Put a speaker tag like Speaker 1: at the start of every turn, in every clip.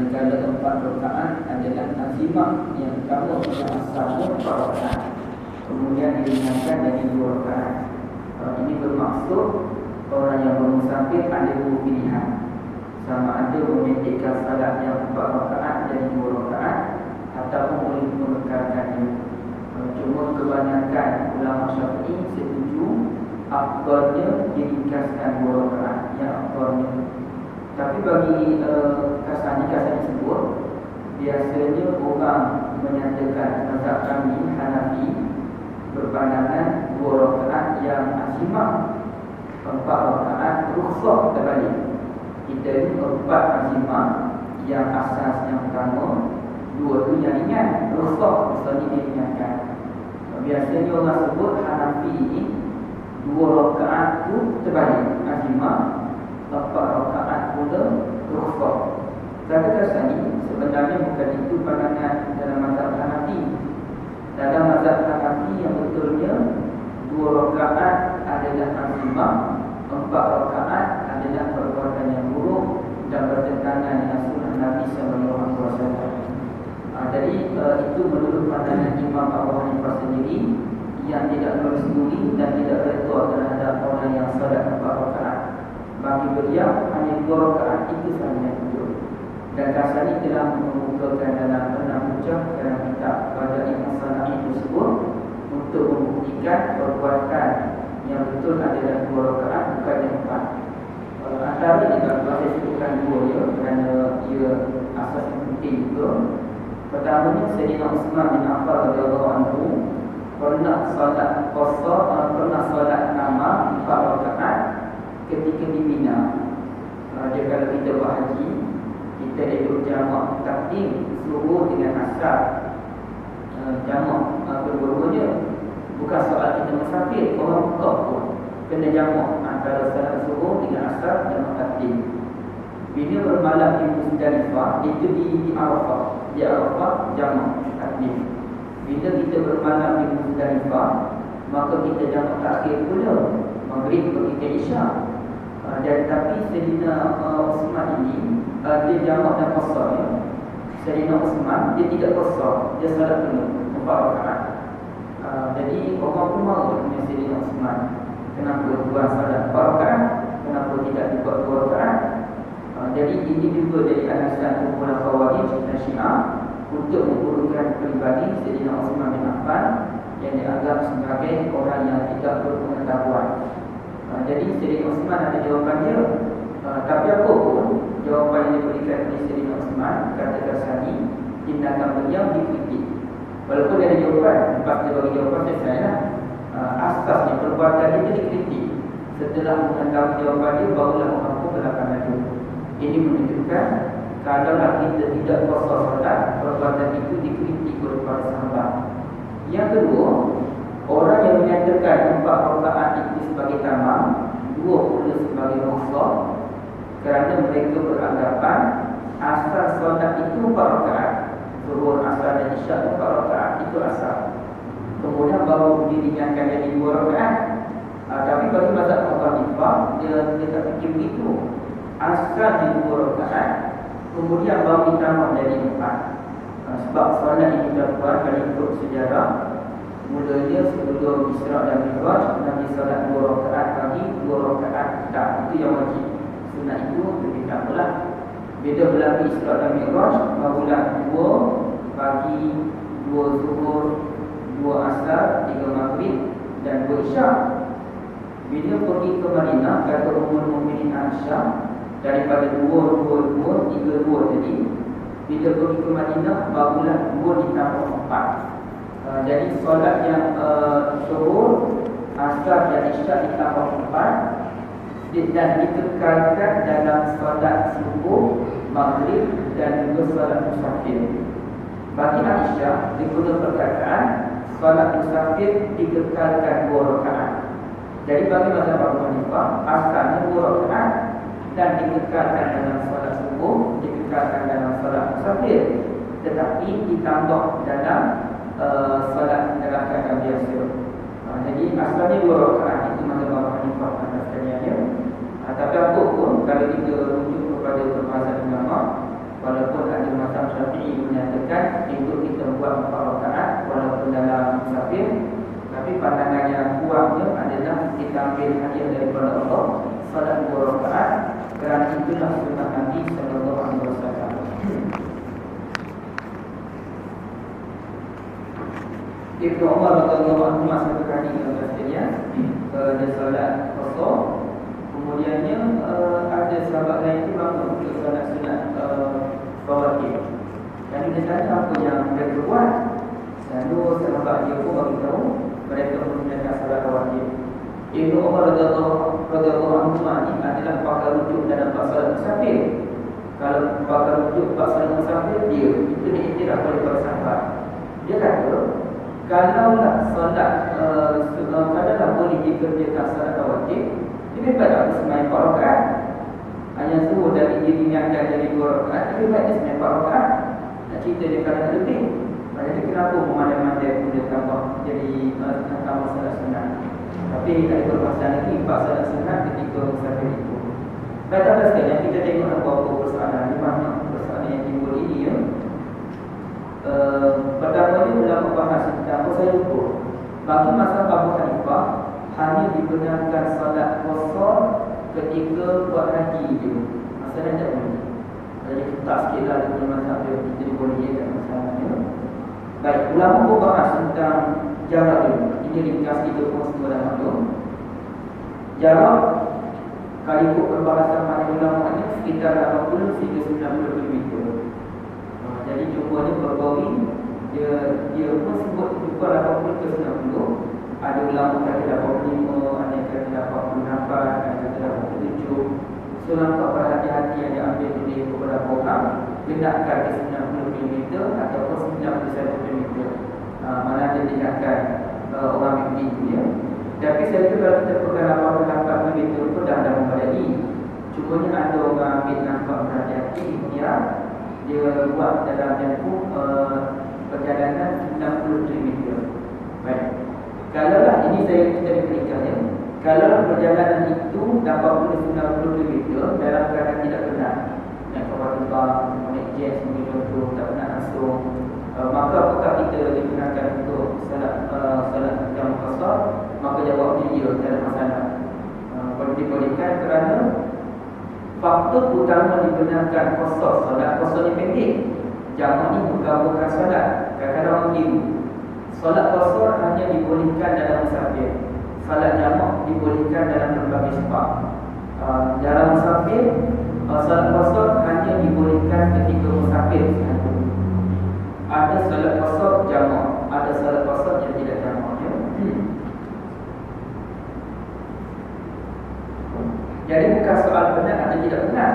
Speaker 1: manakala 4 rakaat adalah azimah yang pertama yang asalnya 4 rakaat, kemudian diringankan jadi 2 rakaat. Ini bermaksud orang yang bermusafir ada 2 pilihan, sama ada memendekkan salat yang 4 rakaat jadi 2 rakaat ataupun boleh mengekalkannya. Cuma kebanyakan ulama Syafi'i setuju afdalnya diringkaskan 2 rakaat, yang afdalnya. Tapi bagi kasar sebut, biasanya orang menyatakan mazhab kami Hanafi berpandangan 2 rakaat yang azimah, 4 rakaat rukhsah terbalik. Kita ni 4 azimah yang asas yang pertama, 2 tu yang ringan, rukhsah misalnya diringankan. Biasanya orang sebut Hanafi ini 2 rakaat tu terbalik, azimah, 4 rakaat pula rukhsah. Kata kasar ni sebenarnya bukan itu pandangan dalam mazhab Hanafi. Dalam mazhab Hanafi yang betulnya 2 rakaat adalah azimah, 4 rakaat adalah perbuatan yang buruk dan bertentangan dengan sunnah Nabi SAW. Jadi itu menurut pandangan Imam Abu Hanifah sendiri yang tidak merestui dan tidak redha terhadap orang yang salat 4 rakaat. Bagi beliau hanya 2 rakaat itu sahaja yang betul. Dan Kasani telah mengumpulkan dalam 6 hujah dalam kitab pada Imam Sana'i tersebut untuk membuktikan perbuatan yang betul adalah 2 rakaat, bukan yang 4. Antara ini kalau saya sebutkan 2 ya, kerana ia asas yang penting juga. Pertamanya Sayyidina Uthman bin Affan radhiyallahu anhu pernah solat qasar, pernah solat nama 4 rakaat ketika di Mina. Dia kalau kita buat haji, kita duduk jamak takdim subuh dengan asar, jamak kedua-duanya. Bukan soal kita musafir, orang Mekah pun kena jamak antara solat subuh dengan asar, jamak takdim. Bila bermalam di Muzdalifah, itu di Arafah. Di Arafah jamak takdim. Bila kita bermalam di Muzdalifah, maka kita jamak takhir pula, maghrib bagi kita isyak. Dan tapi Sayyidina Uthman ini dia jamak dan qasar ya. Sayyidina Uthman dia tidak qasar, dia salat penuh 4 rakaat. Jadi orang pun mahu dengan Sayyidina Uthman, kenapa buat salat 4 rakaat, kenapa tidak dibuat 2 rakaat. Jadi ini juga dari alasan kumpulan Khawarij dan Syiah untuk memperlukan pribadi Sayyidina Uthman bin Affan yang dianggap sebagai orang yang tidak berpengetahuan. Jadi Sayyidina Uthman ada jawapan dia. Tapi apa pun jawapan yang diberikan oleh Sayyidina Uthman, kata Kasani, tindakan beliau dikritik. Walaupun dia ada jawapan, lepas dia bagi jawapan selesai lah. Asasnya perbuatan dia dikritik. Setelah mengetahui jawapan dia, barulah orang pun belakang laju. Ini menunjukkan kalaulah kita tidak puasa solat, perbuatan itu dikritik oleh para sahabat. Yang kedua, orang yang menyatakan 4 rakaat itu sebagai tamam, 2 pula sebagai rukhsah, kerana mereka beranggapan asal solat itu 4 rakaat, zuhur, asar dan isyak 4 rakaat itu asal. Kemudian baru diringankan jadi 2 rakaat. Tapi bagi mazhab Abu Hanifah, dia tak fikir begitu. Asalnya 2 rakaat, kemudian baru ditambah jadi 4. Sebab solat ini dilakukan kalau ikut sejarah, mulanya sebelum Isra' dan Mi'raj, Nabi solat 2 rakaat pagi, 2 rakaat petang. Itu yang wajib. Sunat itu lebih tak pula. Bila berlaku Isra' dan Mi'raj, barulah 2 pagi, 2 zuhur, 2 asar, 3 maghrib dan 2 isyak. Bila pergi ke Madinah, kata Ummul Mukminin Aisyah, daripada 2, 2, 2, 3, 2 tadi, bila pergi ke Madinah, barulah 2 ditambah 4. Jadi solat yang zuhur, asar dan isyak ditambah 4 dan dikekalkan dalam solat subuh, maghrib dan juga solat musafir. Bagi Aisyah, digunakan perkataan solat musafir dikekalkan 2 rakaat. Jadi bagi mazhab Abu Hanifah, asalnya 2 rakaat dan dikekalkan dalam solat subuh, dikekalkan dalam solat musafir, tetapi ditambah dalam solat dalam keadaan biasa. Jadi asalnya 2 rakaat, itu mazhab Abu Hanifah pada sekaliannya. Tapi apa pun, kalau kita rujuk kepada perbahasan ulama, walaupun solat 4 rakaat walaupun dalam musafir. Tapi pandangan yang kuatnya adalah kita ambil hadiah daripada Allah solat 2 rakaat, kerana itulah sunnah Nabi sallallahu alaihi wasallam. Ibnu Umar radhiyallahu anhu satu kali katanya dia solat qasar, kemudiannya ada sahabat lain tu bangun untuk solat sunat rawatib. Dan dia tanya apa yang mereka buat. Lalu sahabat dia pun bagi tahu mereka menggunakan solat rawatib. Ibnu Umar radhiyallahu anhu ini adalah pakar rujuk dalam solat musafir. Kalau pakar rujuk solat musafir, dia itu diiktiraf oleh para sahabat. Dia kata, kalaulah solat kadalah boleh dikerjakan solat rawatib, lebih baik aku sembahyang 4 rakaat. Hanya suruh dari diri niatkan jadi 2 rakaat, lebih baik dia sembahyang 4 rakaat. Nak cerita dia kalau nak lebih. Jadi kenapa memandai-mandai boleh tambah jadi tambah solat sunat? Tapi ada permasalahan lagi 4 solat sunat ketika musafir itu. Baik, tak sekalian kita tengok beberapa persoalan. Di mana persoalan yang timbul ini ya. Pertama ni dalam membahas tentang saya lupa. Bagi mazhab Abu Hanifah hanya dibenarkan solat qasar ketika buat haji je. Masalah tak boleh. Jadi tak sikitlah dengan mazhab dia kita dibolehkan masalahnya. Baik, ulama membahas tentang jarak ini. Ini ringkas kita pun semua dalam tu. Jarak kalau ikut perbahasan para ulama ini sekitar 80 hingga 90 km. Jadi jumlahnya berbawi, dia pun sebut juga 80 ke 90. Ada ulama kata 85, ada kata 88, ada kata 87. So nampak perhati-hati yang diambil oleh beberapa orang, tindakan ke 90 km ataupun 91 km. Mana dia tindakan orang mimpi itu ya. Tapi saya kira kalau kita pegang 88 km pun dah ada memadai. Cumanya ada orang ambil nampak berhati-hati, dia buat dalam tempoh perjalanan 60 km. Baik. Kalaulah ini kita diberikan ya. Kalaulah perjalanan itu dapat 90 km dalam keadaan tidak penat, naik kapal terbang, naik jet semua tu tak penat langsung, maka apakah kita digunakan untuk salat jam qasar? Maka jawabnya ya, tak ada masalah. Dibolehkan kerana faktor utama dibenarkan qasar, solat qasar ni pendek. Jamak ni menggabungkan solat. Kadang-kadang orang keliru. Solat qasar hanya dibolehkan dalam musafir. Solat jamak dibolehkan dalam berbagai sebab. Dalam musafir, solat qasar hanya dibolehkan ketika musafir sahaja. Ada solat qasar jamak, ada solat qasar yang tidak jamak ya. Jadi bukan soal benar atau tidak benar.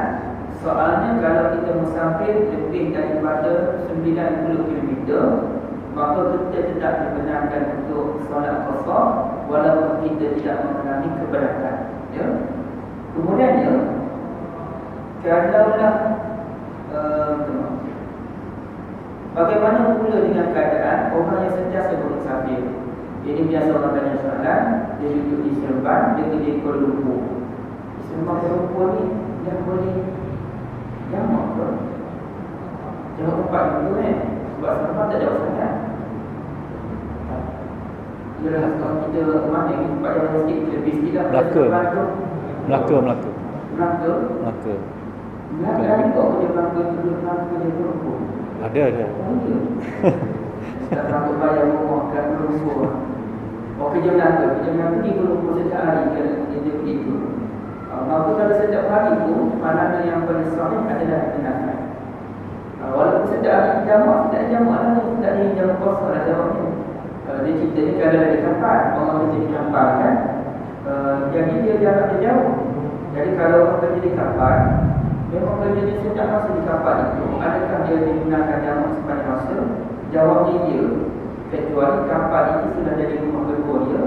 Speaker 1: Soalnya kalau kita musafir lebih daripada 90 km, maka kita tidak dibenarkan untuk solat qasar walaupun kita tidak mengalami keberatan ya. Kemudiannya kalaulah bagaimana pula dengan keadaan orang yang sentiasa bermusafir. Ini biasa orang tanya soalan, dia duduk di Seremban, dia pergi Kuala Lumpur. Seremban Kuala Lumpur ni dia boleh jamak ke? Jamak tempat dulu sebab Seremban tak jauh sangat. Yalah, kalau kita mana ni tempat yang sikit lebih sikit lah.
Speaker 2: Melaka.
Speaker 1: Melaka ni kau kerja Melaka tu, Melaka kerja Kuala Lumpur.
Speaker 2: Ada.
Speaker 1: Tak takut bayar rumah kat Kuala Lumpur. Oh, kerja Melaka ni Kuala Lumpur setiap hari dia pergi tu. Maka kalau setiap hari tu pandangan yang paling sahih adalah kenakan. Walaupun setiap hari jamak, tidak jamak lah, tidak ada jamak kosong lah jawabnya. Dia cerita ni kalau ada kapal, orang kerja di kapal kan, jadi dia jarak dia jauh. Jadi kalau orang kerja di kapal, memang kerja dia setiap masa di kapal itu, adakah dia digunakan jamak sepanjang masa? Jawabnya ya. Kecuali kapal itu sudah jadi rumah kedua dia,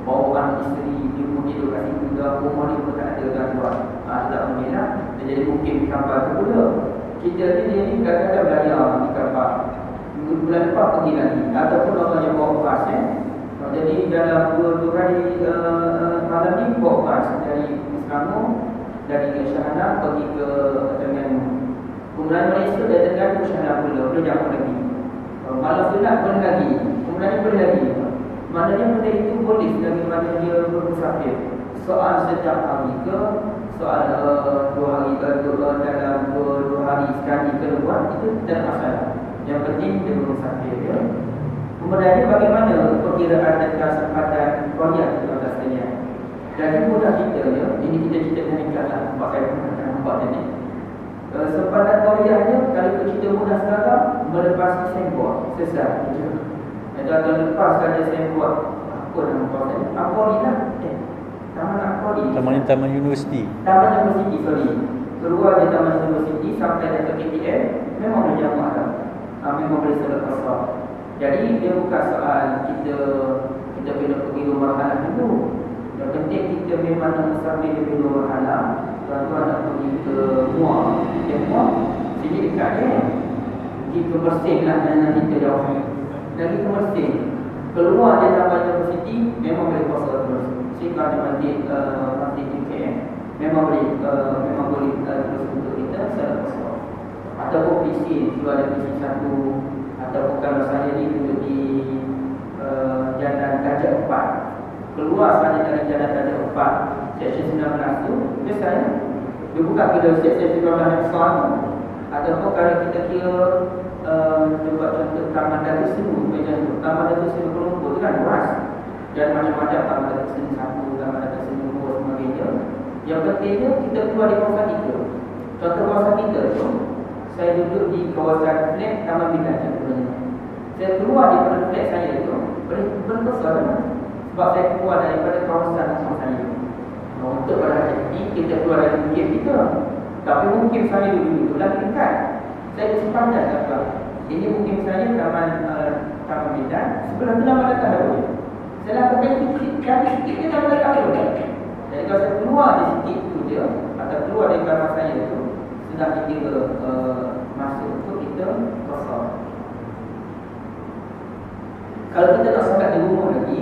Speaker 1: bawa orang isteri, dia pun hidup kat situ, rumah dia pun tak ada gangguan. Tak mengelak, dia jadi mungkin di kapal tu pula. Kita ni kadang-kadang belayar di kapal. Bulan depan pergi lagi. Ataupun orang yang bawa bas jadi dalam dua kali malam ni bawa bas dari Selangor, dari Shahana pergi ke Terengganu. Kemudian Malaysia dari Terengganu Shahana pula, dia jauh lagi. Malam sunat boleh lagi, kemudian boleh lagi. Maknanya benda itu boleh dari mana dia bermusafir. Soal setiap hari ke, soal 2 hari dalam 2 hari sekali keluar, itu tidak masalah. Yang penting dia bermusafir ya. Kemudian bagaimana perkiraan tentang sempadan royal di atas dunia. Jadi mudah kita ya, ini kita cerita dengan nikah sebab saya pun akan nampak ni. Sempadan royalnya kalau kita mudah sekarang melepasi sembot sesat gitu. Jadi akan lepas saja sembot apa nama kawasan ni? Ampoli lah. Taman Ampoli.
Speaker 2: Taman Universiti.
Speaker 1: Taman Universiti, sorry. Keluar dari Taman Universiti sampai ke KTM memang boleh jamak dah. Memang boleh salat kosong. Jadi dia bukan soal kita kena pergi rumah anak dulu. Yang penting kita memang nak musafir di rumah anak. Tuan-tuan nak pergi ke Muar. Muar sini dekat dia. Pergi ke Mersing lah dan kita jauh. Lagi ke Mersing. Keluar dari Taman Universiti memang boleh puasa terus. Jika ada masjid UKM memang boleh terus untuk kita salat kosong. Ataupun PC, kalau ada PC 1. Ataupun kalau saya ni duduk di Jalan Gajah 4, keluar saya dari Jalan Gajah 4 Seksyen 19 tu, biasanya dia buka kira Seksyen 19 yang besar. Ataupun kalau kita kira buat contoh Taman Datuk Seri, macam Taman Datuk Seri Kuala Lumpur tu kan luas dan macam-macam Taman Datuk Seri 1, Taman Datuk Seri 2 sebagainya. Yang pentingnya kita keluar di kawasan kita. Contoh kawasan kita tu, saya duduk di kawasan flat Taman Bidang contohnya. Saya keluar daripada flat saya tu berkosong sebab saya keluar daripada kawasan rumah saya. Untuk pada hari ini kita keluar dari mukim kita, tapi mukim saya dulu lagi dekat. Saya sepanjang tak. Ini mukim saya Taman Bidang. Sebelah tu nama dekat dulu. Saya lakukan sikit je nama dekat dulu. Jadi kalau saya keluar di sikit tu je, atau keluar dari kamar saya tu, sudah kita masuk untuk kita kosong. Kalau kita nak solat di rumah lagi,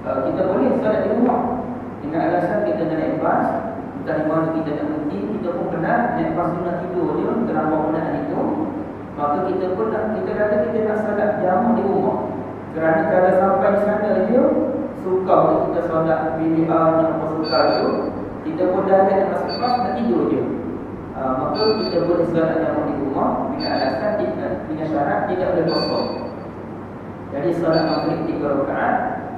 Speaker 1: kita boleh solat di rumah dengan alasan kita nak naik bas, entah di mana kita nak berhenti, kita pun penat, naik bas tu nak tidur je, terlampau penat itu. Maka kita pun kita kata kita nak solat jamak di rumah. Kerana kalau sampai di sana je, suka untuk kita solat BDA yang apa suka tu, kita pun dah ada masuk bas nak tidur je. Maka kita boleh solat jamak di rumah dengan alasan dengan syarat tidak boleh kosong. Jadi solat maghrib 3 rakaat,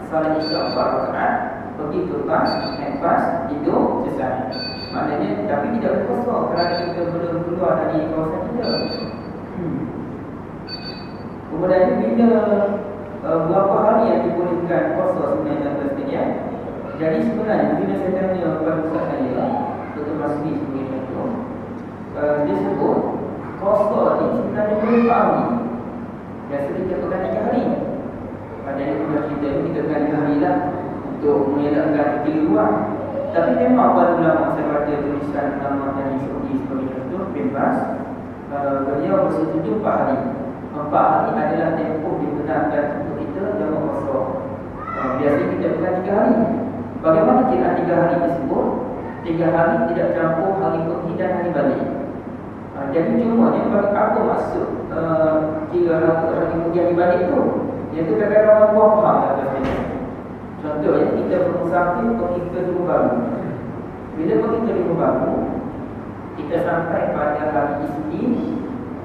Speaker 1: solat isya 4 rakaat, pergi ke bas, naik bas, tidur, selesai. Maknanya tapi tidak boleh kosong kerana kita belum keluar dari kawasan kita. Kemudian bila berapa hari yang dibolehkan kosong sebenarnya dalam Palestin. Jadi sebenarnya bila saya tanya kepada ustaz saya, Dr. Masri sebagai contoh, dia sebut kosong ni sebenarnya boleh hari. Biasa kita pegang 3 hari. Jadi kita cerita ni kita pegang 3 hari lah untuk mengelakkan cuti luar. Tapi memang pada ulama saya baca tulisan nama dari Saudi sebagai contoh bebas, beliau bersetuju 4 hari. 4 hari adalah tempoh dibenarkan untuk kita jamak kosong. Biasanya kita pegang 3 hari. Bagaimana kiraan 3 hari tersebut? 3 hari tidak campur hari pergi dan hari balik. Jadi cuma yang bagi apa maksud kira hari pergi hari balik tu? Iaitu kadang-kadang orang buang faham katanya. Contohnya kita bermusafir pergi ke Johor Bahru. Bila pergi ke Johor Bahru, kita sampai pada hari Isnin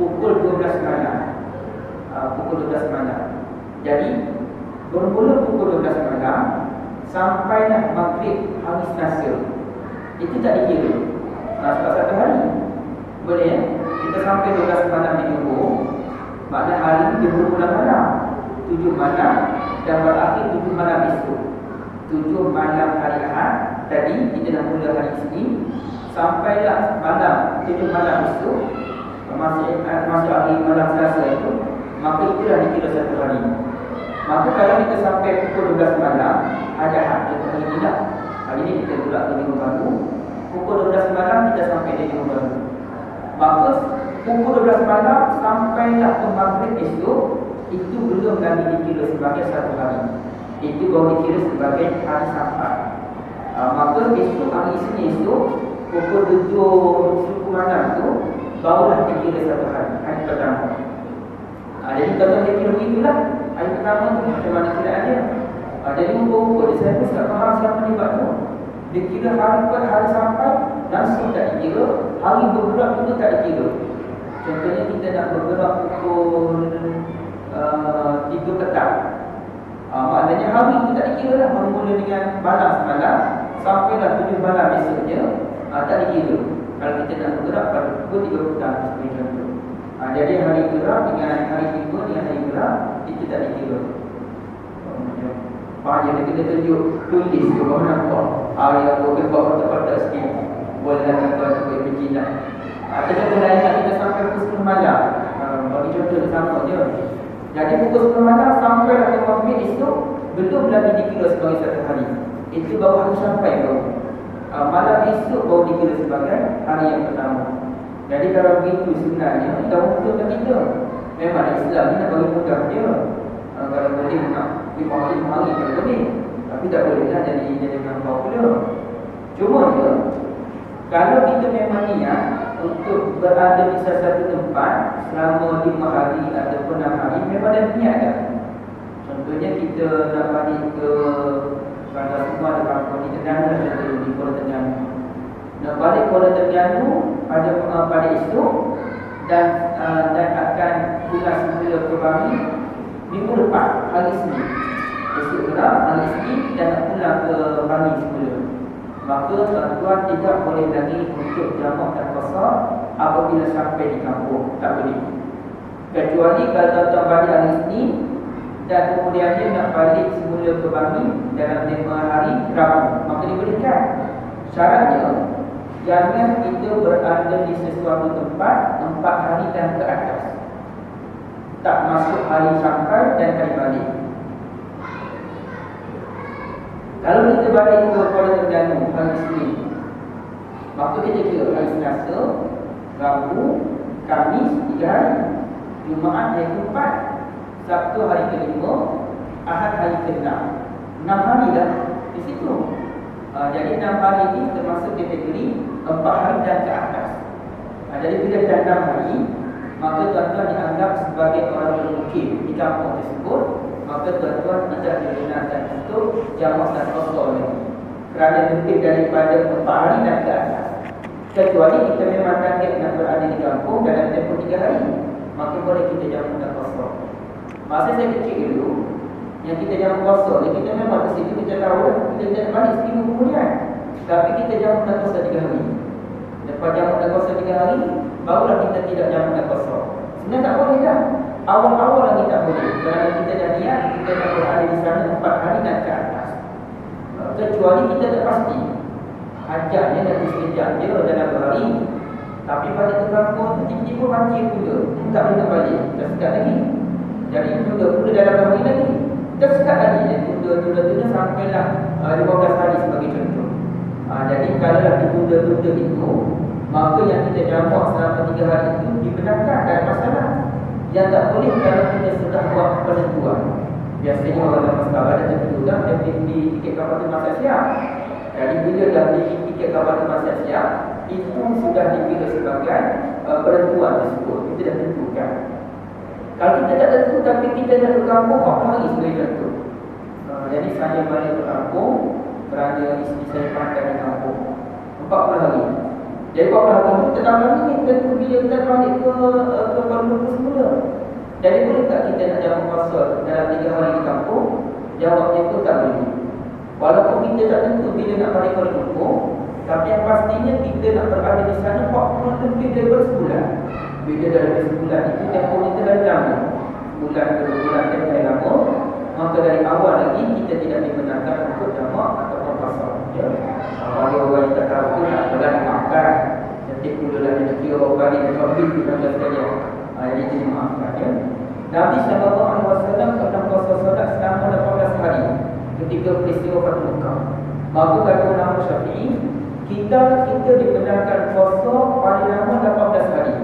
Speaker 1: pukul 12 malam. Pukul 12 malam. Jadi bermula pukul 12 malam sampailah maghrib hari Selasa. Itu tak dikira. Sebab 1 hari. Boleh ya? Kita sampai 12 malam di Johor. Maknanya hari ini dia bermula malam 7 malam dan berakhir 7 malam esok. 7 malam hari Ahad. Tadi kita dah mula hari Isnin, sampailah malam 7 malam esok, masuk hari malam Selasa itu, maka itulah dikira 1 hari. Maka kalau kita sampai pukul 12 malam hari Ahad, contoh hari ini lah, hari ini kita pulak ke Johor Bahru, pukul 12 malam kita sampai di Johor Bahru. Maka pukul 12 malam sampailah ke maghrib esok, itu belum lagi dikira sebagai 1 hari. Itu baru dikira sebagai hari sampai. Maka esok hari Isnin esok pukul 7 suku malam tu barulah dikira 1 hari. Hari pertama. Jadi kalau dia kira begitulah, hari pertama tu macam mana kiraan dia. Jadi ukur-ukur, saya pun tak faham siapa ni buat tu. Dia kira hari per hari sampai, langsung tak dikira. Hari bergerak itu tak dikira. Contohnya kita nak bergerak pukul 3 petang. Maknanya hari itu tak dikira lah. Bermula dengan malam semalam sampailah 7 malam besoknya, tak dikira. Kalau kita nak bergerak pada pukul 3 petang seperti contoh. Jadi hari gerak dengan hari minggu dengan hari gerak itu tak dikira. Maknanya kita tunjuk tulis ke bawah nampak hari yang bergerak tepat-tepat sikit. Boleh datang ke berjinak. Atau contoh lain kita sampai pukul 10 malam. Bagi contoh sama je. Jadi pukul 10 malam sampai ke maghrib esok belum lagi dikira sebagai satu hari. Itu baru hari sampai baru. Malam esok baru dikira sebagai hari yang pertama. Jadi kalau begitu sebenarnya kita untuk kita. Memang Islam ni nak bagi mudah dia. Kalau boleh nak 5 hari kalau boleh. Tapi tak boleh lah jadi nampak pula. Cuma je kalau kita memang niat untuk berada di satu tempat selama 5 hari ataupun 6 hari, memang dah niat dah. Contohnya kita nak balik ke Bandar Semua ada kampung di Terengganu, contohnya di Kuala Terengganu. Nak balik Kuala Terengganu pada esok dan akan pulang semula ke Bali minggu depan, hari Isnin. Esok gerak hari Isnin dan nak pulang ke Bali semula. Maka tuan-tuan tidak boleh lagi untuk jamak dan qasar apabila sampai di kampung. Tak boleh. Kecuali kalau tuan-tuan balik hari Isnin dan kemudian dia nak balik semula ke Bali dalam 5 hari Rabu, maka dibolehkan. Syaratnya jangan kita berada di sesuatu tempat 4 hari dan ke atas. Tak masuk hari sampai dan hari balik. Kalau kita balik ke Kuala Terengganu hari Isnin, maka kita kira hari Selasa, Rabu, Khamis 3 hari, Jumaat hari ke-4, Sabtu hari ke-5, Ahad hari ke-6. 6 hari dah di situ. Jadi 6 hari ini termasuk kategori 4 hari dan ke atas. Jadi bila dah 6 hari, maka tuan-tuan dianggap sebagai orang bermukim di kampung tersebut. Maka tuan-tuan tidak digunakan untuk jamak dan qasar lagi, kerana lebih daripada 4 hari dan ke atas. Kecuali kita memang target nak berada di kampung dalam tempoh 3 hari, maka boleh kita jamak dan qasar. Masa saya kecil dulu, yang kita jamak qasar ni, kita memang ke situ kita tahu kita nak balik seminggu kemudian. Tapi kita jamak dan qasar 3 hari. Lepas jamak dan qasar 3 hari, barulah kita tidak jamak dan qasar. Sebenarnya tak boleh dah. Awal-awal lagi tak boleh. Kerana kita dah niat kita nak berada di sana 4 hari dan ke atas. Kecuali kita tak pasti hajatnya nanti sekejap je dalam 2 hari. Tapi balik ke kampung tiba-tiba banjir pula, tak boleh nak balik, dah sekat lagi. Jadi tunda pula dalam 2 hari lagi, dah sekat lagi. Tunda sampailah 15 hari sebagai contoh. Jadi kalau dah ditunda-tunda itu, maka yang kita jamak selama 3 hari itu dibenarkan, tak ada masalah. Yang tak boleh kalau kita sudah buat penentuan. Biasanya orang dalam masalah ada tentu dah dia beli tiket kapal masa siap. Jadi bila dah beli tiket kapal masa siap, itu sudah dikira sebagai penentuan tersebut. Kita dah tentukan. Kalau kita tak tentu tapi kita dah ke kampung 40 hari sebagai contoh. Jadi saya balik ke kampung kerana isteri saya pandai di kampung 40 hari. Jadi 40 hari itu tetap lagi tentu bila kita balik ke Kuala Lumpur semula. Jadi boleh tak kita nak jamak qasar dalam 3 hari di kampung? Jawabnya itu tak boleh. Walaupun kita tak tentu bila nak balik Kuala Lumpur, tapi yang pastinya kita nak berada di sana 40 lebih daripada sebulan. Bila dah lebih sebulan itu tempoh kita dah lama. Bulan ke 2 bulan tempoh lama. Maka dari awal lagi kita tidak dibenarkan untuk jamak ataupun qasar. Ya. Kalau orang yang tak tahu nak belah makan, nanti pula dah dia kira orang balik ke Kabul kita dah saja. Jadi dimaafkan ya. Nabi SAW pernah puasa solat selama 18 hari ketika peristiwa Fathu Mekah. Maka kata ulama Syafi'i, kita dibenarkan puasa paling lama 18 hari.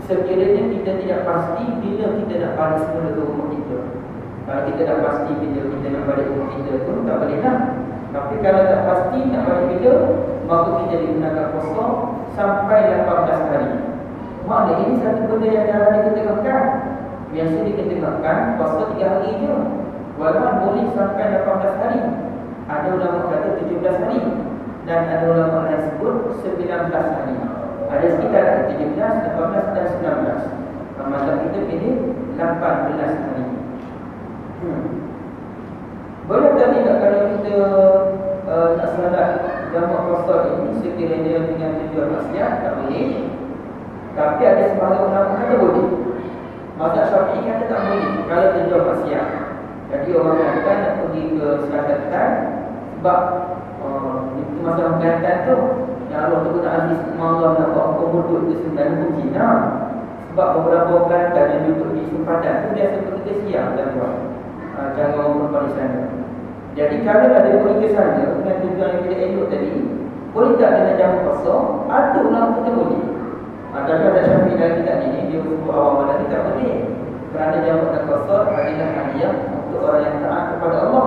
Speaker 1: Sekiranya kita tidak pasti bila kita nak balik semula ke rumah kita. Kalau kita dah pasti bila kita nak balik rumah kita pun tak boleh lah. Tapi kalau tak pasti nak balik bila, maka kita digunakan puasa sampai 18 hari. Maknanya ini satu benda yang dah diketengahkan. Biasa diketengahkan menetapkan puasa 3 hari je, walaupun boleh sampai 18 hari. Ada ulama kata 17 hari, dan ada ulama lain sebut 19 hari. Ada sekitar 17, 18 dan 19. Mazhab kita pilih 18 hari. Boleh tak tidak kalau kita nak salat jamak qasar ini sekiranya dengan tujuan maksiat? Tak boleh. Tapi ada sebahagian ulama kata boleh. Mazhab Syafi'i kata tak boleh kalau tujuan maksiat. Jadi orang kata nak pergi ke selatan sebab itu masalah kelihatan tu yang Allah tu nak habis Allah nak buat komodot ke sembilan mungkin sebab beberapa Kelantan yang duduk di sempadan tu biasa bekerja siang dan buat cara orang perempuan di sana. Jadi kalau ada pergi ke sana dengan tujuan yang kita elok tadi, boleh tak dengan jamu kosong? Ada ulama kita boleh. Tapi ada Syafi'i dalam kitab ini dia bersebut awal pada kita boleh, kerana jamu kosong adalah hadiah untuk orang yang taat kepada Allah.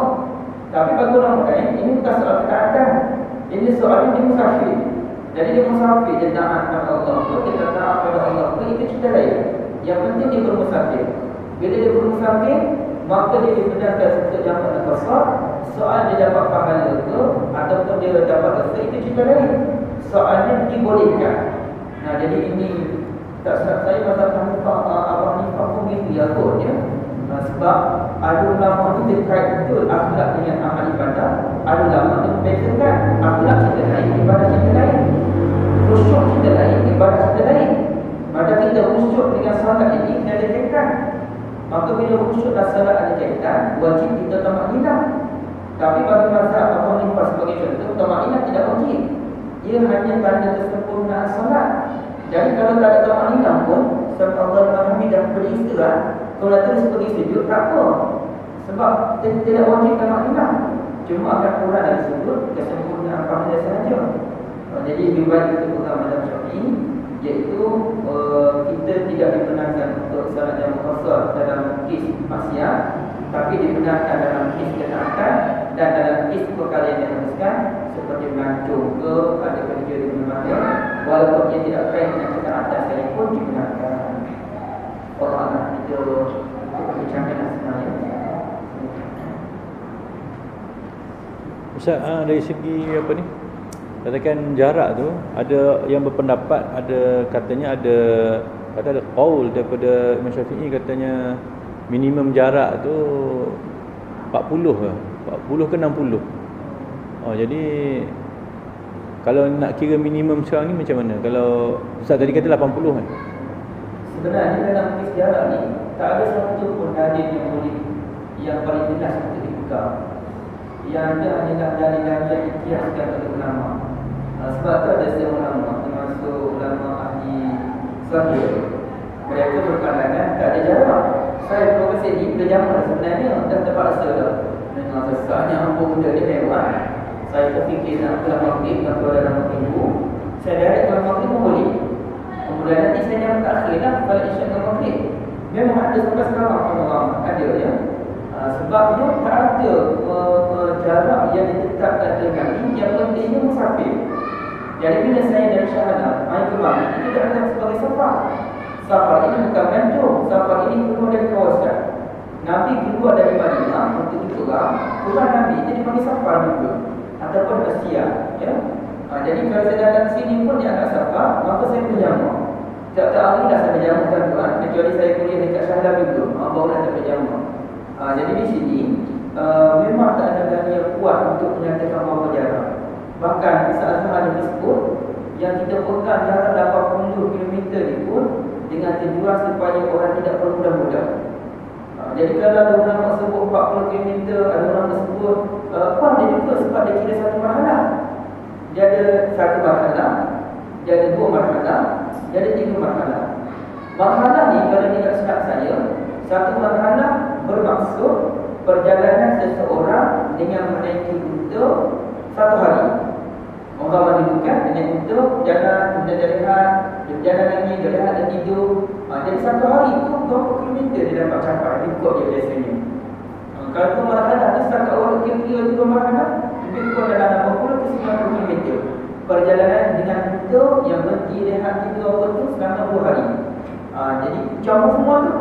Speaker 1: Tapi bagi orang lain ini bukan soal ketaatan, ini soal dia musafir. Jadi dia musafir, dia taat kepada Allah tu, dia taat kepada Allah tu, itu cerita lain. Yang penting dia bermusafir. Bila dia bermusafir, maka dia dibenarkan untuk jamak dan qasar. Soal dia dapat pahala ke ataupun dia dapat dosa, itu cerita lain. Soalnya dibolehkan. Nah, jadi ini tak silap saya mazhab Abu Hanifah pun begitu ya kodnya. Sebab ada ulama ni terkait betul akhlak dengan amal ibadah. Ada ulama yang membezakan akhlak cerita lain, ibadah cerita lain, khusyuk cerita lain, ibadah cerita lain. Maka kita khusyuk dengan salat ini ada kaitan. Maka bila khusyuk dan salat ada kaitan, wajib kita tamakninah. Tapi bagi mazhab Abu Hanifah sebagai contoh, tamakninah tidak wajib. Ia hanya tanda kesempurnaan salat. Jadi kalau tak ada tamakninah pun, sebab Allah memahami dan beristirahat, kalau terus pergi sujud tak apa. Sebab tidak wajib tamakninah. Cuma akan kurang dari sujud kesempurnaan pahala sahaja. Jadi lebih baik kita pegang mazhab Syafi'i, iaitu kita tidak dibenarkan untuk salat jamak qasar dalam kes maksiat, tapi dibenarkan dalam kes ketaatan dan dalam kes perkara yang diharuskan seperti melancong ke, ada kerja di mana-mana, walaupun dia tidak kait dengan ketaatan saya pun dibenarkan. Allah itu perbincangan sebenarnya.
Speaker 2: Ustaz, dari segi apa ni? Katakan jarak tu, ada yang berpendapat, ada katanya ada qaul daripada Imam Syafi'i katanya minimum jarak tu 40 ke? 40 ke 60. Jadi kalau nak kira minimum sekarang ni macam mana? Kalau Ustaz tadi kata 80 kan?
Speaker 1: Sebenarnya dalam kes jarak ni tak ada satu pun dalil yang boleh yang paling jelas untuk dipegang. Yang ada hanyalah dalil-dalil yang dikiaskan oleh ulama. Sebab tu ada seorang ulama, termasuk ulama ahli sahih, mereka berpandangan tak ada jarak. Saya profesor ni berjamaah sebenarnya dah terpaksa dah. Dengan besarnya ampun benda ni lewat. Saya terfikir nak keluar maghrib atau dalam minggu, saya direct keluar maghrib pun boleh. Kemudian nanti saya jam terakhir lah kalau isyak ke maghrib. Memang ada sampai sekarang orang ada ya. Sebabnya tak ada jarak yang ditetapkan dengan ini, yang pentingnya musafir. Jadi bila saya dari Syahadah mai ke Mekah, itu tidak ada sebagai safar. Safar ini bukan gantung, safar ini keluar dari kawasan. Nabi keluar dari Madinah untuk diperang, pulang Nabi itu dipanggil safar juga, ataupun Asia ya. Jadi kalau saya datang sini pun dia agak safar, maka saya berjamak. Tiap-tiap hari dah saya berjamak tuan-tuan, kecuali saya kuliah dekat Syahadah dulu, barulah saya berjamak. Jadi di sini memang tak ada dalil yang kuat untuk menyatakan bahawa jarak. Bahkan saat ada disebut yang kita pegang jarak 80 km ni pun dengan tujuan supaya orang tidak perlu mudah-mudah. Jadi kalau ada orang sebut 40 km, ada orang sebut pun dia juga sebab dia kira satu marhalah. Dia ada satu marhalah, dia ada dua marhalah, dia ada tiga marhalah. Marhalah ni kalau tidak silap saya, satu marhalah bermaksud perjalanan seseorang dengan menaiki unta 1 hari. Orang menunjukkan dengan unta jalan, kemudian dia rehat, dia berjalan lagi, dia rehat dan tidur. Jadi 1 hari itu berapa kilometer dia dapat capai, ikut dia biasanya. Kalau tu marhalah tu setakat orang kira-kira tu marhalah, lebih kurang dalam 80 ke 90 kilometer. Perjalanan dengan unta yang berhenti rehat tidur apa tu selama 2 hari. Jadi campur semua tu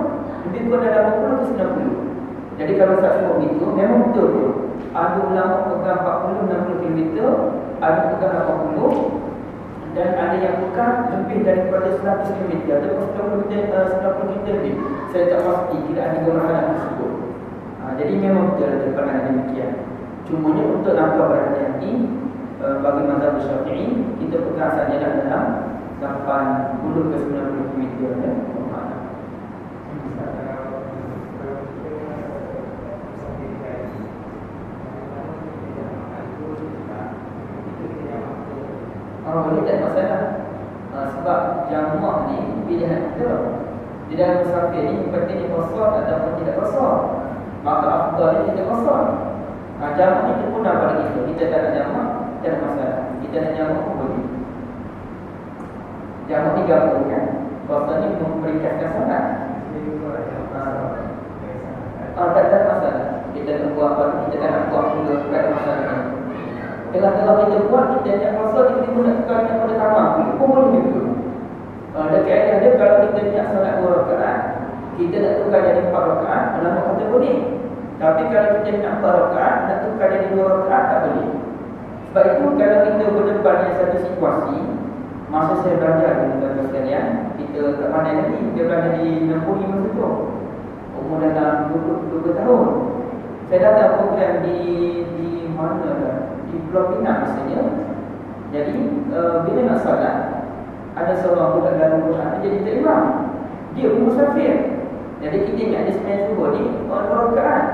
Speaker 1: lebih kurang dalam 80 ke 90. Jadi kalau Ustaz sebut itu memang betul tu. Ada ulama pegang 40-60 km, ada pegang 80, dan ada yang pegang lebih daripada 100 km atau 90 km lebih. Saya tak pasti tidak ada golongan tersebut. Jadi memang betul ada pandangan demikian. Cumanya untuk langkah berhati-hati bagi mazhab Syafi'i, kita pegang saja dalam 80 ke 90 km ya. Ini tak masalah. Sebab jamak ni pilihan kita. Di dalam musafir ni pentingnya kosor ataupun tidak kosor. Maka afdal ni tidak kosor. Jamak ni terguna pada kita. Kita tak nak jamak, tak ada masalah. Kita nak jamak pun boleh. Jamak ni gabung kan. Kosor ni memberikan sangat. Tak ada masalah. Kita nak buat apa, kita tak nak buat juga, tak ada masalah. Kalau kita buat, kita nak kosor, kita guna sekali pada tamam. Itu pun boleh juga. Ada kaedah dia, kalau kita nak solat 2 rakaat, kita nak tukar jadi 4 rakaat, ulama kata boleh. Tapi kalau kita nak 4 rakaat, nak tukar jadi 2 rakaat, tak boleh. Sebab itu kalau kita berdepan dengan satu situasi, masa saya belajar dengan tuan-tuan sekalian, kita tak pandai lagi, kita belajar di 65 masa tu, umur dalam 20 tahun. Saya datang program di mana dah? Di Pulau Pinang misalnya. Jadi bila nak solat, ada seorang budak dalam Quran jadi imam. Dia pun musafir. Jadi kita ingat dia sembahyang subuh ni 2 rakaat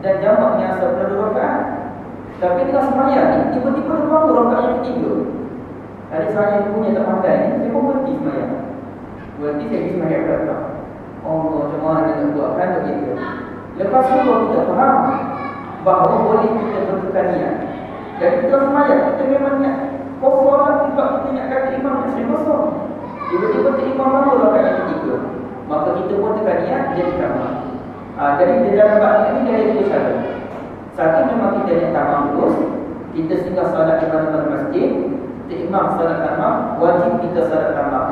Speaker 1: dan jamaknya asal 2 rakaat. Tapi tengah sembahyang ni tiba-tiba dia bangun rakaat yang ketiga. Tadi saya yang punya tak pandai ni, dia pun berhenti sembahyang. Berhenti saya pergi sembahyang belakang. Allah, macam mana dia nak buatkan begitu. Lepas tu baru kita faham bahawa boleh kita bertukar niat. Dan kita sembahyang, kita memang niat kosong lah sebab kita nak kata imam nak sering kosong. Tiba-tiba imam bangun rakaat yang ketiga. Maka kita pun tekan niat, jadi tamam. Jadi di dalam bab ini dia ada 2 cara. Satu memang kita niat tamam terus. Kita singgah solat di mana-mana masjid, imam solat tamam, wajib kita solat tamam.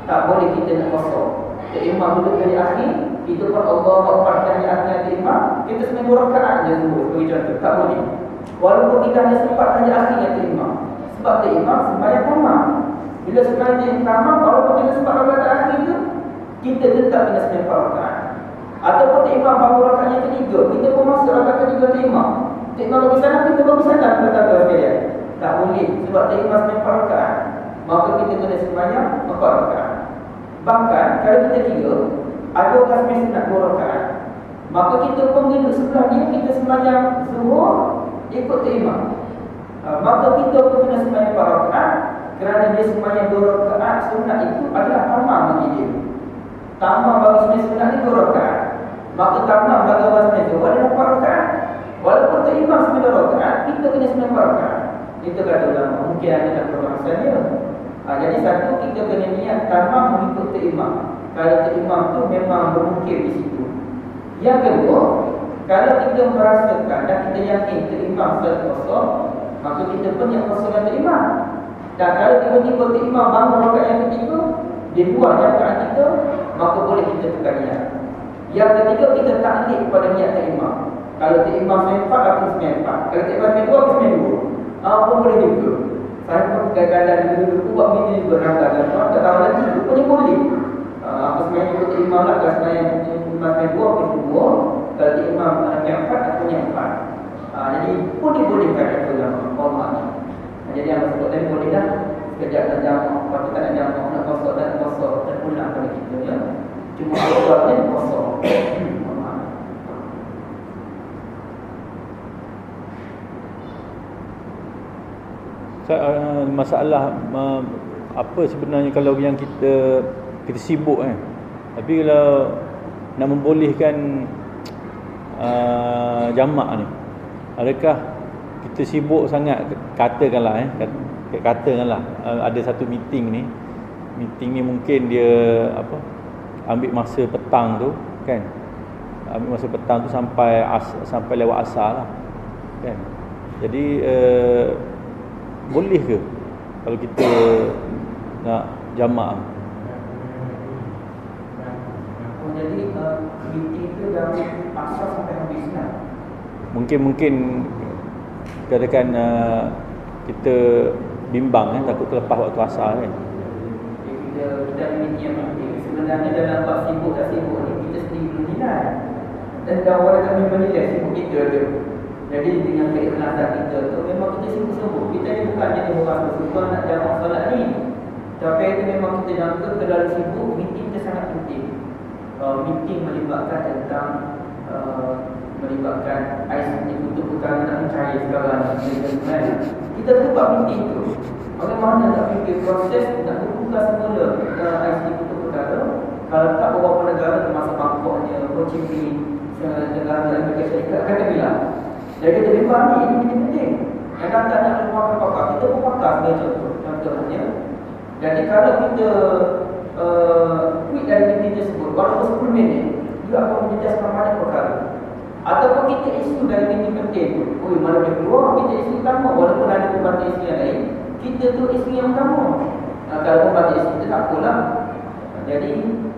Speaker 1: Tak boleh kita nak kosong. Imam duduk dari akhir, kita pun Allah Akbar dari akhir imam, kita semua 2 rakaat je dulu. Bagi contoh, tak boleh. Walaupun kita hanya sempat saja akhirnya imam. Sebab imam sembahyang tamam. Bila sembahyang tamam, walaupun kita sempat rakaat akhir tu, kita tetap kena sembahyang 4 rakaat. Ataupun imam bangun rakaat yang ketiga, kita pun masuk rakaat ketiga imam. Imam bagi salam, kita bagi salam kata-kata sekalian. Tak boleh sebab imam sembahyang 4 rakaat. Maka kita kena sembahyang 4 rakaat. Bahkan kalau kita kira ada orang sembahyang sunat 2 rakaat, maka kita pun duduk sebelah dia, kita sembahyang zuhur ikut imam. Maka kita pun kena sembahyang 4 rakaat kerana dia sembahyang 2 rakaat sunat itu adalah tamam bagi dia. Tamam bagi sembahyang sunat ni 2 rakaat. Maka tamam bagi orang sembahyang zuhur adalah 4 rakaat. Walaupun imam sembahyang 2 rakaat, kita kena sembahyang 4 rakaat. Itu kata ulama, mungkin ada nak permasalahannya. Jadi satu, kita kena niat tamam mengikut imam. Kalau imam tu memang bermukir di situ. Yang kedua, kalau kita merasakan dan kita yakin imam solat kosong, maka kita pun yang kosongkan imam. Dan kalau tiba-tiba imam bangun rakaat yang ketiga, dia buat rakaat kita, maka boleh kita tukar niat. Yang ketiga, kita taklid pada niat imam. Kalau imam sembahyang 4, aku sembahyang 4. Kalau imam sembahyang 2, aku sembahyang 2. Apa boleh juga. Saya pun kadang-kadang dulu buat bini berangkat dan orang tak tahu lagi, rupanya boleh. Aku sebenarnya ikut imam lah, kalau sebenarnya imam yang 2, aku 2. Kalau imam yang 4, aku yang 4. Jadi boleh-bolehkan itu dalam format ni. Jadi yang sebut tadi boleh dah. Sekejap tak jamak, lepas tak nak jamak, nak kosong dan kosong, dan pulang pada kita ya. Cuma awalnya kosong.
Speaker 2: Masalah apa sebenarnya kalau yang kita sibuk kan. Tapi kalau nak membolehkan jamak ni, adakah kita sibuk sangat, katakanlah ada satu meeting ni mungkin dia ambil masa petang tu kan, ambil masa petang tu sampai lewat asar lah kan. Jadi boleh ke kalau kita nak jamak?
Speaker 1: Jadi meeting tu dari asal sampai habis lah.
Speaker 2: Mungkin katakan kita bimbang takut terlepas waktu asal kan.
Speaker 1: Kita ada meeting yang penting. Sebenarnya dalam bab sibuk tak sibuk ni kita sendiri belum nilai. Dan orang kami menilai sibuk kita tu. Jadi dengan keikhlasan kita tu memang kita sibuk-sibuk. Kita ni bukan jadi orang suka nak jamak solat ni. Tapi itu memang kita jangka terlalu sibuk. Meeting kita sangat penting. Meeting melibatkan tentang melibatkan IC untuk perkara nak mencari sekarang kita buat meeting tu. Bagaimana nak fikir proses nak buka semula IC untuk perkara. Kalau tak beberapa negara termasuk Bangkoknya, Ho Chi Minh, negara Amerika Syarikat akan bilang. Jadi kita bimbang ni, ini penting. Yang kata nak lupakan pakar, kita pun pakar sebagai contohnya. Jadi kalau kita quit dari meeting tersebut, walaupun 10 minit, dia akan menjejaskan banyak perkara. Ataupun kita isu dari meeting penting tu, mana dia keluar, kita isu utama. Walaupun ada pembantu isu yang lain, kita tu isu yang utama. Kalau pembantu isu kita tak apalah. Jadi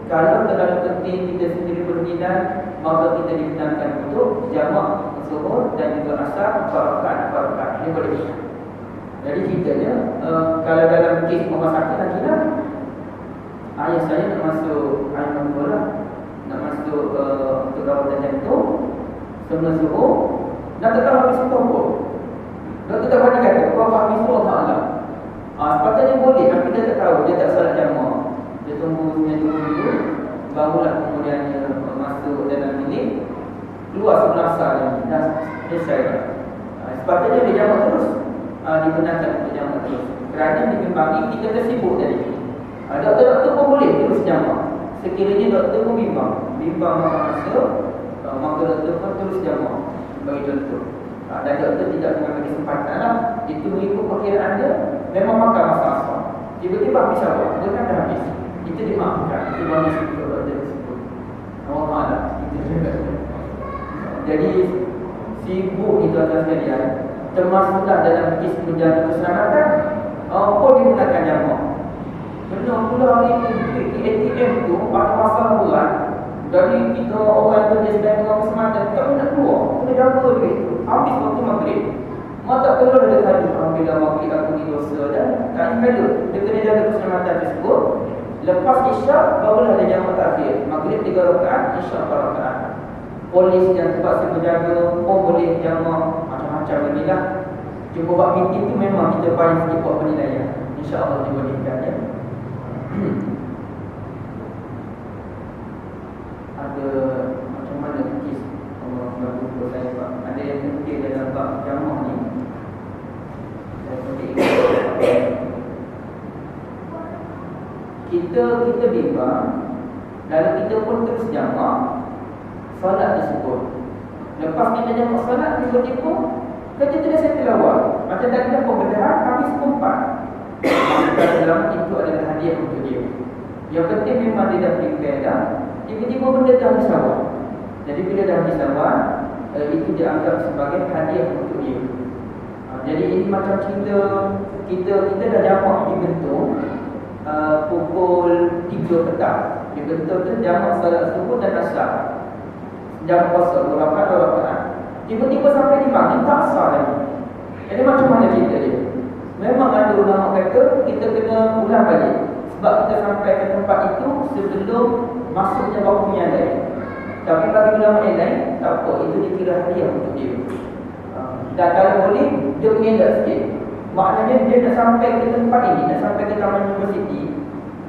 Speaker 1: kalau terlalu penting kita sendiri berminat, maka kita dibenarkan untuk jamak zuhur dan juga asar 4 rakaat. Ini boleh bisa. Jadi ceritanya kalau dalam kes rumah sakit lagi lah, ayah saya nak masuk nak masuk untuk rawatan jantung sebelum zuhur, nak tetap habis zuhur pun. Doktor tak berani kata, kau habis zuhur malam. Sepatutnya boleh, tapi dia tak tahu, dia tak salat jamak. Dia tunggu dulu, barulah kemudian dia masuk dalam bilik, keluar sebelah asar ni, dah selesai dah. Sepatutnya dia jamak terus, dibenarkan untuk jamak terus. Kerana dibimbangi, kita tersibuk tadi. Doktor pun boleh terus jamak. Sekiranya doktor pun bimbang maka masuk, maka doktor pun terus jamak. Bagi contoh, dan doktor tidak mengambil kesempatan lah. Itu mengikut perkiraan dia, memang makan masa asal. Tiba-tiba habis awal, dia kan dah habis. Itu dimaafkan, itu bagi sebut doktor tersebut. Allah Ta'ala, itu juga. Jadi sibuk itu atas sekalian, termasuklah dalam kes menjaga keselamatan, pun digunakan jamak. Benar pula hari ini ATM tu ada masalah berat. Dari kita orang yang berjaya dengan keselamatan, tak nak keluar, kena jaga duit tu. Habis waktu maghrib, tak perlu ada kali bila maghrib aku ni dosa dan tak perlu. Dia kena jaga keselamatan tersebut. Lepas isyak, barulah dia jamak takhir. Maghrib 3 rakaat, isyak 4 rakaat. Polis yang terpaksa berjaga pun boleh jamak macam-macam inilah. Jumpa buat meeting tu memang kita paling sikit buat penilaian. InsyaAllah dibolehkan ya. Ada macam mana kes Allah berbuka saya Pak. Ada yang penting dalam bab jamak ni. Saya penting kita bimbang. Lalu kita pun terus jamak solat tersebut. Lepas kita jamak solat, tiba-tiba kita tidak settle awal. Macam tadi dah pembedahan, habis pempat. Maka dalam itu adalah hadiah untuk dia. Yang penting memang dia dah prepare dah. Tiba-tiba benda dah habis awal. Jadi bila dah habis awal, itu dianggap sebagai hadiah untuk dia. Jadi ini macam cerita kita dah jamak dibentuk pukul 3 petang. Dibentuk tu jamak salat subuh dan asar. Jam puasa 2 rakaat. Tiba-tiba sampai di maghrib tak asar lagi. Jadi macam mana cerita dia? Memang ada ulama kata kita kena ulang balik. Sebab kita sampai ke tempat itu sebelum masuknya waktu yang lain. Tapi bagi ulama yang lain, tak apa, itu dikira hadiah untuk dia. Dan kalau boleh, dia mengelak sikit. Maknanya dia nak sampai ke tempat ini, nak sampai ke Taman Universiti,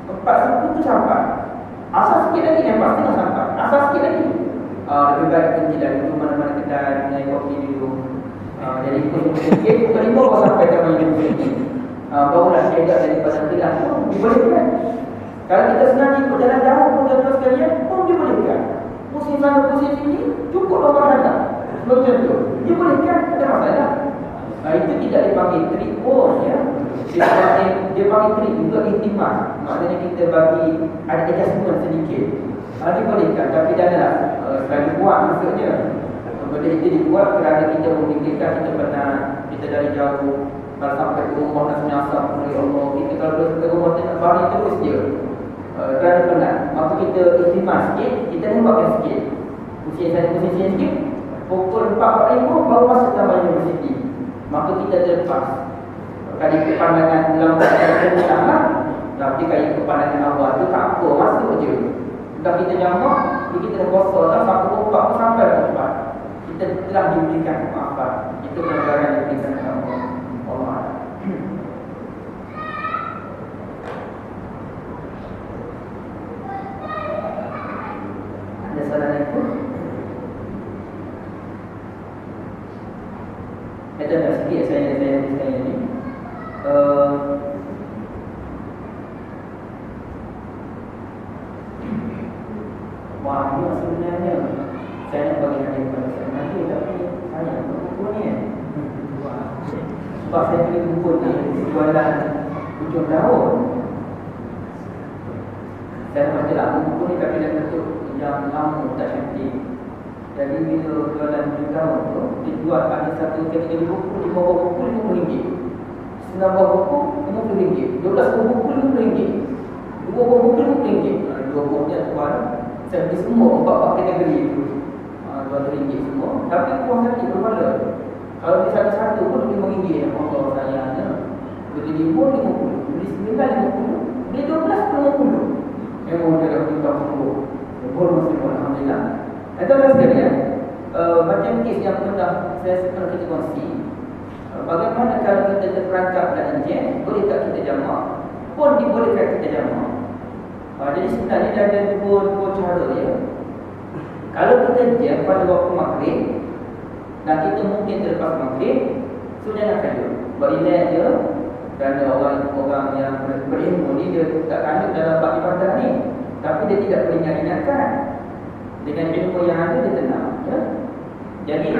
Speaker 1: 4:10 tu sampai. Asal sikit lagi, yang pasti nak sampai. Asal sikit lagi. Lebih baik berhentilah dulu mana-mana kedai, naik kopi dulu. Jadi pukul 5 baru sampai Taman Universiti. Barulah syaidah daripada khilaf pun dibolehkan. Kalau kita senang ikut jalan jauh pun tuan-tuan sekalian pun dibolehkan. Pusing sana pusing sini, cukup nomor hadap. Macam tu, dibolehkan, tak ada masalah. Itu tidak dipanggil trik pun ya. Dia panggil trik juga ihtimam. Maknanya kita bagi ada adjustment sedikit. Dibolehkan, tapi janganlah sekali buat maksudnya. Benda itu dibuat kerana kita memikirkan kita dari jauh. Kalau sampai ke rumah nak senyasar oleh Allah, kita kalau ke rumah kita nak balik terus je kerana penat. Maka kita istimewa sikit, kita tembakkan sikit. Posisi sikit, pukul 4.45 baru masuk taman universiti. Maka kita terlepas. Kali kepandangan dalam keadaan sama, tapi kali kepandangan awal tu tak apa, masuk je. Dah kita jamak, kita dah kosong dah, sampai pukul 4 sampai ke tempat. Kita telah diberikan kemaafan. Itu pelanggaran yang diberikan kepada Allah. Ada soalan lain pun? Dah sikit saya ni. Wah, ini sebenarnya saya nak bagi hadiah kepada saya nanti, tapi saya buku ni sebab saya beli buku ni jualan hujung tahun. Saya baca lah buku ni tapi dah bentuk yang lama, tak cantik. Jadi bila jualan hujung tahun tu, dijual ada satu kategori buku, 5 buah buku RM50, 9 buah buku RM50, 12 buah buku RM50, 2 buah buku RM50. 2 buahnya tuan saya beli semua 4 kategori itu RM2 semua. Tapi puas hati berbaloi. Kalau di satu-satu pun RM5 yang Allah sayangnya. Beli 5 RM50, beli 9 RM50, beli 12 RM50. Memang dia dah beli semua. Bermuslim alhamdulillah. Adalah sekalian, macam kes yang pernah kita kongsi. Bagaimana kalau kita terperangkap dalam jam, boleh tak kita jamak? Pun dibolehkan kita jamak. Jadi sebenarnya dia ada dua cara ya. Kalau kita jam pada waktu maghrib dan kita mungkin terlepas maghrib, so jangan kayu. Berilah je. Dan orang yang berilmu ni dia tak kandung dalam bab ibadah ni, tapi dia tidak peringat-ingatkan. Dengan ilmu yang ada dia tenang ya? Jadi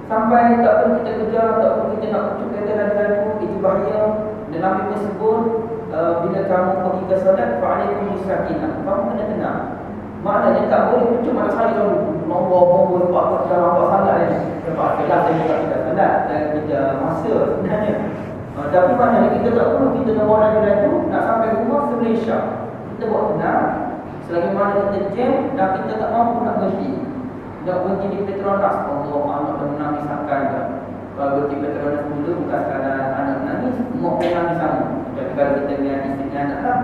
Speaker 1: sampai tak perlu kita kejar, tak perlu kita nak pucuk kereta lalu-lalu, itu bahaya. Dan Nabi pun sebut bila kamu pergi ke solat, fa'alaikum bisakinah, kamu kena tenang. Maknanya tak boleh pucuk mata saya dulu nombor buat dalam sangat ni. Lepas kelas saya buka kita solat dan kita masa sebenarnya. Tapi maknanya kita tak perlu kita nombor lalu-lalu nak sampai rumah sebelum isyak. Kita buat tenang. Selagi mana kita jam dan kita tak mampu nak berhenti. Nak berhenti di Petronas, Allah anak dah menangis akan dah. Kalau berhenti Petronas dulu bukan sekadar anak menangis, mau menangis sama. Jadi kalau kita lihat isteri anak lah.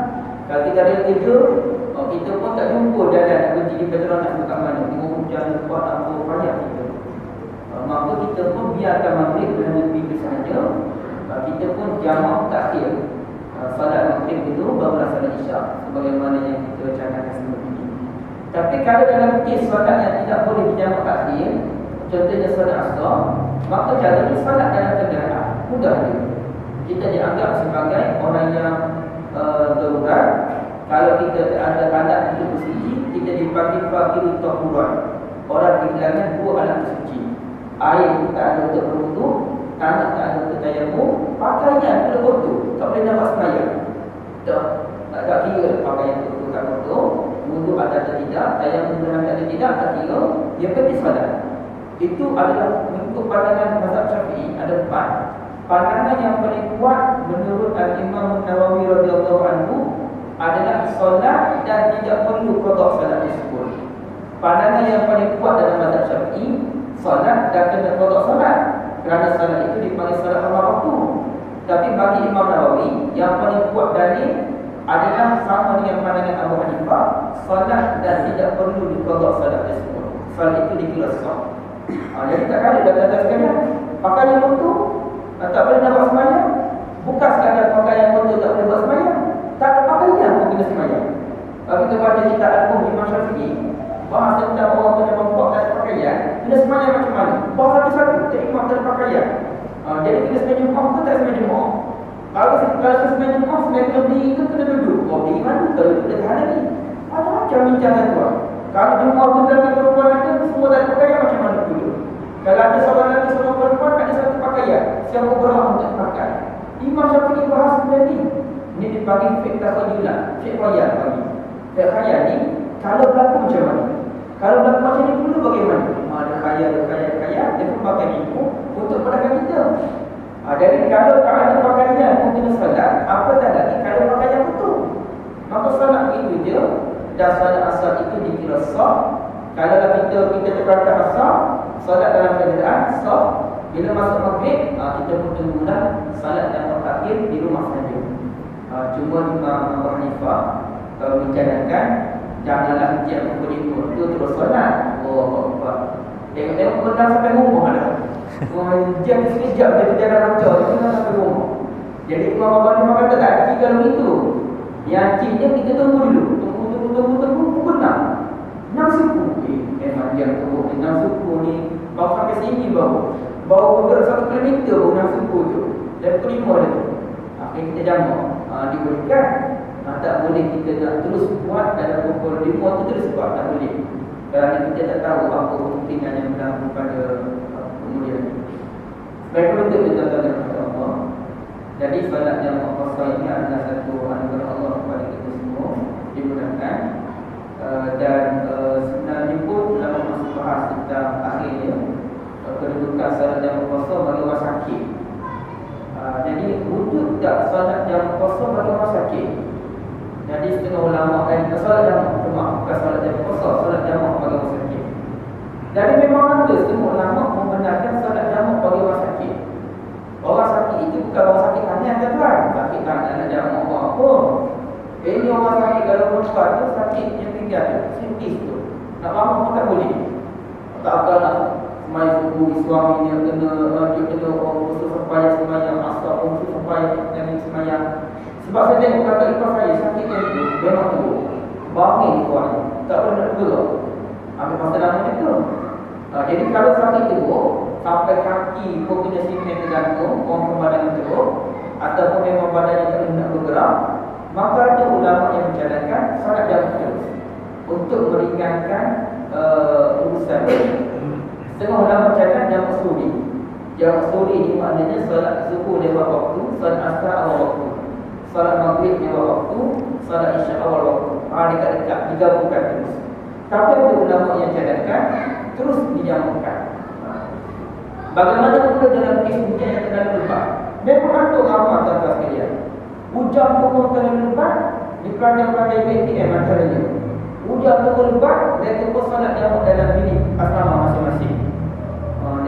Speaker 1: Kalau kita ada kerja, kita pun tak jumpa jalan nak berhenti di Petronas dekat mana. Tengok hujan lepas tak apa payah kita. Maka kita pun biarkan maghrib dan lebih sahaja. Kita pun jamak takhir. Salat maghrib dulu barulah salat isyak sebagaimana yang kita canangkan sebelum ini. Tapi kalau dalam kes salat yang tidak boleh dijamak takhir, contohnya salat asar, maka caranya salat dalam kenderaan mudah dia. Kita dianggap sebagai orang yang darurat. Kalau kita ada alat untuk bersuci, kita dipanggil fakir tahuran. Orang kehilangan 2 alat bersuci. Air tak ada untuk berwudu, tanah tak ada untuk tayammum, pakaian kena kotor, tak boleh nampak sembahyang. Tak kira pakaian kotor tak kotor, wudu ada atau tidak, tayammum ada atau tidak, tak kira, dia pergi solat. Itu adalah bentuk pandangan mazhab Syafi'i. Ada 4. Pandangan yang paling kuat menurut Al-Imam Nawawi radhiyallahu anhu adalah solat dan tidak perlu qada solat tersebut. Pandangan yang paling kuat dalam mazhab Syafi'i, solat dan kena qada solat. Kerana salat itu dipanggil salat lima waktu. Tapi bagi Imam Nawawi, yang paling kuat dalil adalah sama dengan pandangan Abu Hanifah, salat dan tidak perlu diqada salat tersebut. Salat itu dikira sah. Jadi tak ada data-data sekalian. Pakaian kotor tak boleh nak buat sembahyang. Bukan sekadar pakaian kotor tak boleh buat sembahyang. Tak ada pakaian pun kena sembahyang. Kalau kita baca kitab Al-Muh Imam Syafi'i, bahas tentang orang kena membuat tak ada pakaian, kena sembahyang macam mana? Bahas satu-satu, tak imam tak ada pakaian. Jadi kita sembahyang Jumaat pun tak sembahyang Jumaat. Kalau sembahyang Jumaat, sembahyang kena berdiri ke kena duduk? Berdiri mana? Kalau duduk dekat lagi. Ada macam bincang tuan. Kalau Jumaat tu lelaki perempuan ada, semua tak ada pakaian macam mana duduk? Kalau ada seorang lelaki seorang perempuan, ada satu pakaian, siapa berhak untuk pakai? Imam Syafi'i bahas benda ni. Ini dipanggil fiqh takhayulah, fiqh khayal bagi. Fiqh khayal ni, kalau berlaku macam mana? Kalau berlaku macam ni dulu bagaimana? Ada khayal, dia pun pakai ilmu untuk pedagang kita. Jadi kalau tak ada pakaian pun kena salat, apa tak lagi kalau pakaian betul? Maka salat itu je, dan salat Kalau kita terperangkap asar, solat dalam keadaan sah. Bila masuk maghrib, kita pun menggunakan salat jamak takhir di rumah saja. Cuma Imam Abu Hanifah mencanangkan janganlah setiap pukul 5 tu terus solat. Tengok-tengok benda sampai rumah dah. Jam sekejap dia berjalan rancang, dia kena sampai rumah. Jadi Imam Abu Hanifah kata tak, kalau itu yang cipnya kita tunggu dulu. Tunggu pukul 6 suku. Memang jam tu 6 suku ni baru sampai sini baru bergerak 1 kilometer baru 6 suku tu. Dan pukul 5 dah tu. Akhirnya kita jamak diberikan. Tak boleh kita nak terus buat dalam pukul 5 tu terus buat, tak boleh. Kerana kita tak tahu apa kemungkinan yang berlaku pada kemudian. Baik untuk kita tahu Allah. Jadi salat jamak qasar ini adalah satu anugerah Allah kepada kita semua, dimudahkan. Dan sebenarnya pun dalam masa bahas tentang akhirnya kedudukan salat jamak qasar bagi orang sakit. Jadi wujud tak salat jamak qasar bagi orang sakit. Jadi setengah ulama salat jamak, bukan salat jamak qasar, salat jamak bagi orang sakit. Jadi memang ada setengah ulama membenarkan salat jamak bagi orang sakit. Orang sakit itu bukan orang sakit tangan, tuan. Sakit tangan nak jamak apa? Ini orang sakit kalau perempuan tu sakit yang tinggal tu, simpis tu. Nak bangun pun tak boleh. Tak akan nak semai subuh suaminya kena orang khusus supaya sembahyang asar, orang khusus supaya dan sembahyang. Sebab saya tengok kakak ipar saya sakit yang itu, memang tu bangun tuan, tak boleh nak gerak. Ambil masa lama tu. Jadi kalau sakit tu sampai kaki pun kena simen tergantung, orang pembadangan teruk, ataupun memang badannya tak boleh nak bergerak, maka ada ulama yang mencadangkan salat jamak terus untuk meringankan urusan. Setengah ulama mencadangkan jamak suri. Jamak suri ini maknanya salat subuh lewat waktu, salat asar awal waktu, salat maghrib lewat waktu, salat isya awal waktu. Dekat-dekat digabungkan terus. Tapi ada ulama yang cadangkan terus dijamakkan. Bagaimana pula dalam kes hujan yang terlalu lebat? Memang ada ramai tuan-tuan sekalian. Hujan turun terlalu lebat di pandai-pandai BTM antaranya. Hujan turun lebat dan turun salat jamak dalam bilik asrama masing-masing.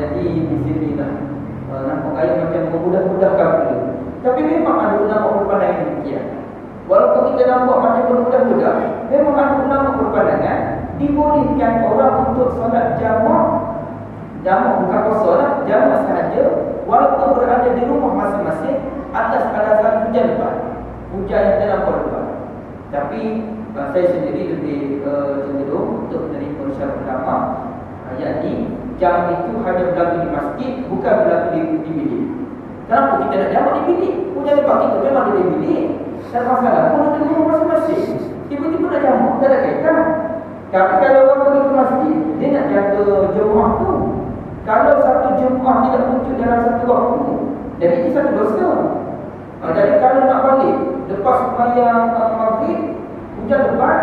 Speaker 1: Jadi di sini nampak kaya macam memudah-mudahkan pula. Tapi memang ada ulama berpandangan demikian. Walaupun kita nampak macam bermudah-mudah, memang ada ulama berpandangan dibolehkan orang untuk solat jamak bukan solat jamak sahaja, walaupun berada di rumah masing-masing atas alasan hujan lebat, hujan yang terlampau lebat. Tapi saya sendiri lebih cenderung untuk menerima syarat ulama, yakni jam itu hanya berlaku di masjid, bukan berlaku di bilik. Kenapa kita nak jamak di bilik? Hujan lebat kita memang ada di bilik, tak masalah. Pun ada di rumah masing-masing, tiba-tiba nak jamak, tak ada kaitan. Tapi kalau orang pergi ke masjid, dia nak jaga jemaah tu. Kalau satu jemaah tidak wujud dalam satu waktu, jadi itu satu dosa. Jadi kalau nak balik lepas sembahyang maghrib, hujan lebat,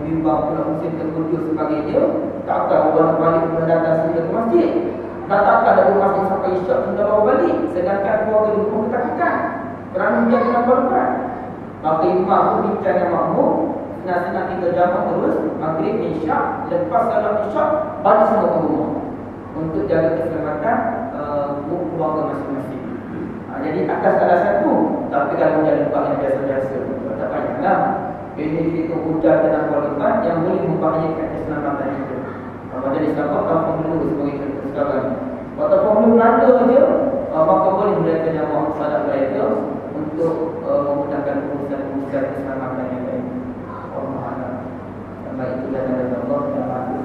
Speaker 1: bimbang pula musim terkujur sebagai dia, takkan orang nak balik datang sehingga ke masjid. Takkan dari masjid sampai isyak hingga bawa balik, sedangkan keluarga di rumah ketakutan kerana hujan terlampau lebat. Maka imam pun bincang dengan makmum, senang-senang kita jamak terus maghrib, isyak, lepas salat isyak balik semua ke rumah untuk jaga keselamatan keluarga masing-masing. Jadi atas salah satu. Tapi kalau hujan lebat yang biasa-biasa, tak payahlah. Ini itu hujan terlampau lebat yang boleh membahayakan keselamatan itu. Pada Islam tak perlu sebagai sekarang. Walaupun belum ada saja, maka boleh mereka jamak salat mereka untuk memudahkan urusan-urusan keselamatan yang lain. Allah A'lam. Baik, itulah Allah yang maha.